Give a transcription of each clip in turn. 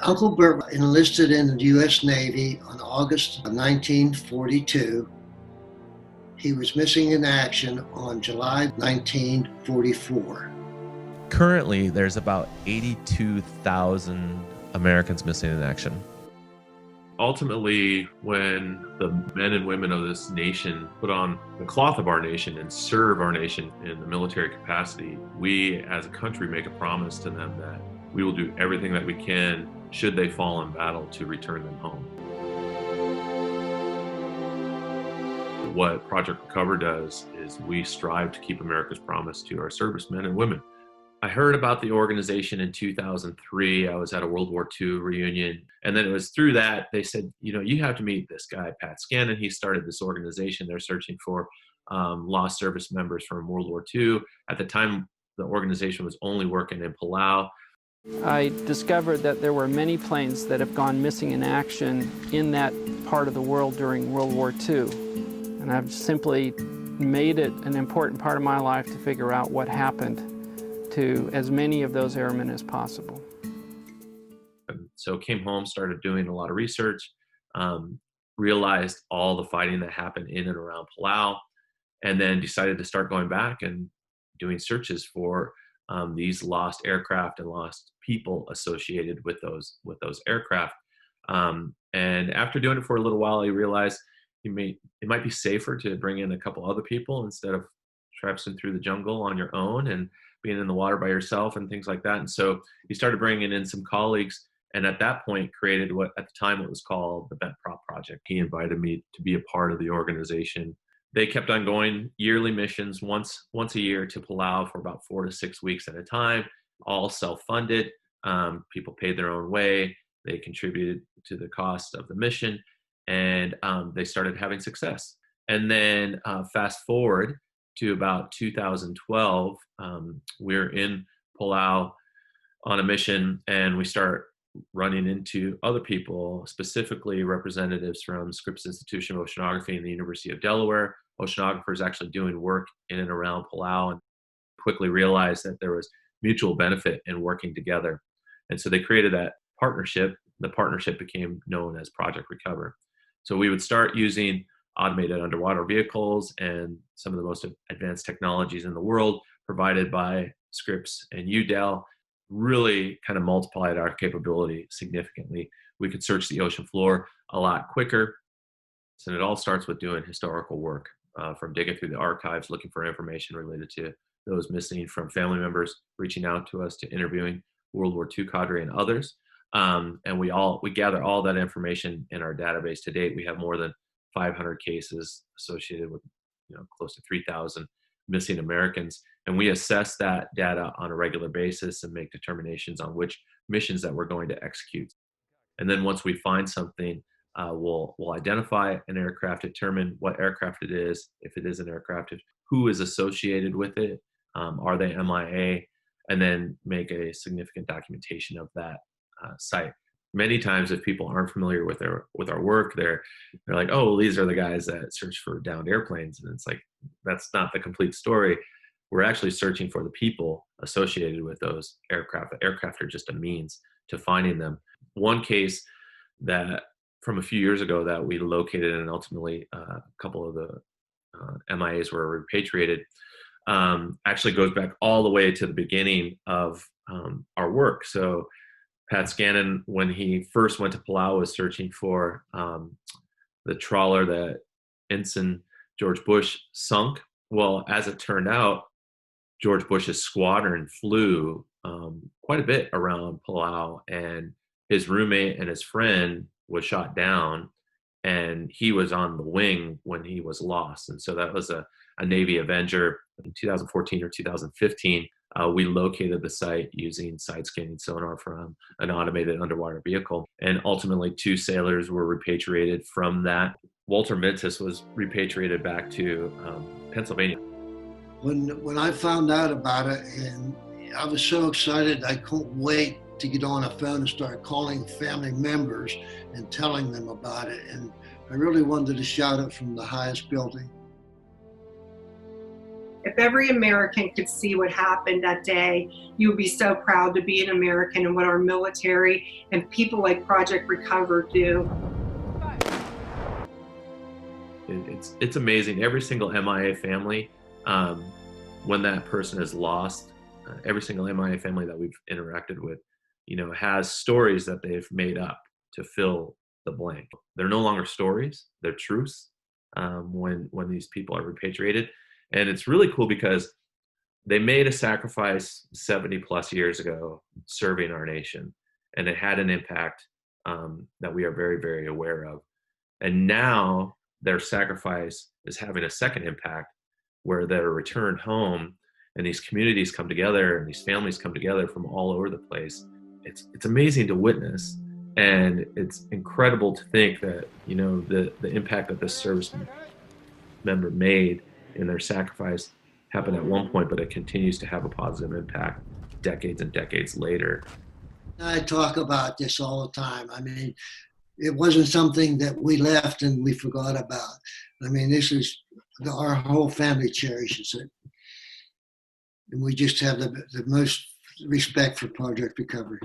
Uncle Bert enlisted in the U.S. Navy on August of 1942. He was missing in action on July 1944. Currently, there's about 82,000 Americans missing in action. Ultimately, when the men and women of this nation put on the cloth of our nation and serve our nation in the military capacity, we as a country make a promise to them that we will do everything that we can should they fall in battle to return them home. What Project Recover does is we strive to keep America's promise to our servicemen and women. I heard about the organization in 2003. I was at a World War II reunion. And then it was through that, they said, you have to meet this guy, Pat Scannon. He started this organization. They're searching for lost service members from World War II. At the time, the organization was only working in Palau. I discovered that there were many planes that have gone missing in action in that part of the world during World War II. And I've simply made it an important part of my life to figure out what happened to as many of those airmen as possible. So came home, started doing a lot of research, realized all the fighting that happened in and around Palau, and then decided to start going back and doing searches for these lost aircraft and lost people associated with those aircraft. And after doing it for a little while, he realized it might be safer to bring in a couple other people instead of traipsing through the jungle on your own and being in the water by yourself and things like that. And so he started bringing in some colleagues, and at that point created what at the time it was called the Bent Prop Project. He invited me to be a part of the organization. They kept on going yearly missions once a year to Palau for about 4 to 6 weeks at a time, all self-funded. People paid their own way. They contributed to the cost of the mission, and they started having success. And then fast forward to about 2012, we're in Palau on a mission, and we start running into other people, specifically representatives from Scripps Institution of Oceanography and the University of Delaware. Oceanographers actually doing work in and around Palau, and quickly realized that there was mutual benefit in working together. And so they created that partnership. The partnership became known as Project Recover. So we would start using automated underwater vehicles and some of the most advanced technologies in the world provided by Scripps and UDEL, really kind of multiplied our capability significantly. We could search the ocean floor a lot quicker. And it all starts with doing historical work, from digging through the archives, looking for information related to those missing, from family members reaching out to us, to interviewing World War II cadre and others. And we gather all that information in our database. To date, we have more than 500 cases associated with close to 3,000 missing Americans. And we assess that data on a regular basis and make determinations on which missions that we're going to execute. And then once we find something, we'll identify an aircraft, determine what aircraft it is, if it is an aircraft, who is associated with it, are they MIA, and then make a significant documentation of that site. Many times, if people aren't familiar with our work, they're like, "Oh, well, these are the guys that search for downed airplanes," and it's like, that's not the complete story. We're actually searching for the people associated with those aircraft. The aircraft are just a means to finding them. One case that from a few years ago that we located, and ultimately a couple of the MIAs were repatriated, actually goes back all the way to the beginning of our work. So Pat Scannon, when he first went to Palau, was searching for the trawler that Ensign George Bush sunk. Well, as it turned out, George Bush's squadron flew quite a bit around Palau, and his roommate and his friend was shot down, and he was on the wing when he was lost. And so that was a Navy Avenger. In 2014 or 2015, we located the site using side-scanning sonar from an automated underwater vehicle. And ultimately, 2 sailors were repatriated from that. Walter Mintus was repatriated back to Pennsylvania. When I found out about it, and I was so excited, I couldn't wait to get on a phone and start calling family members and telling them about it. And I really wanted to shout it from the highest building. If every American could see what happened that day, you would be so proud to be an American and what our military and people like Project Recover do. It's amazing. Every single MIA family, when that person is lost, every single MIA family that we've interacted with, has stories that they've made up to fill the blank. They're no longer stories; they're truths. When these people are repatriated, and it's really cool because they made a sacrifice 70 plus years ago serving our nation, and it had an impact that we are very, very aware of. And now their sacrifice is having a second impact where they're returned home and these communities come together and these families come together from all over the place. It's amazing to witness, and it's incredible to think that the impact that this service member made in their sacrifice happened at one point, but it continues to have a positive impact decades and decades later. I talk about this all the time. I mean, it wasn't something that we left and we forgot about. I mean, this is our whole family cherishes it. And we just have the most respect for Project Recovery.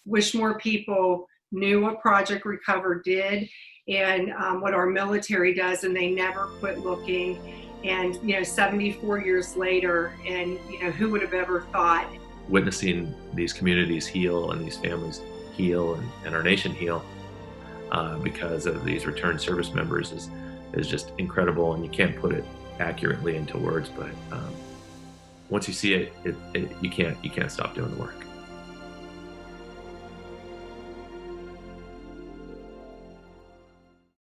Wish more people knew what Project Recover did and what our military does, and they never quit looking. And 74 years later, and who would have ever thought? Witnessing these communities heal and these families heal and our nation heal because of these returned service members is just incredible, and you can't put it accurately into words, but once you see it, you can't stop doing the work.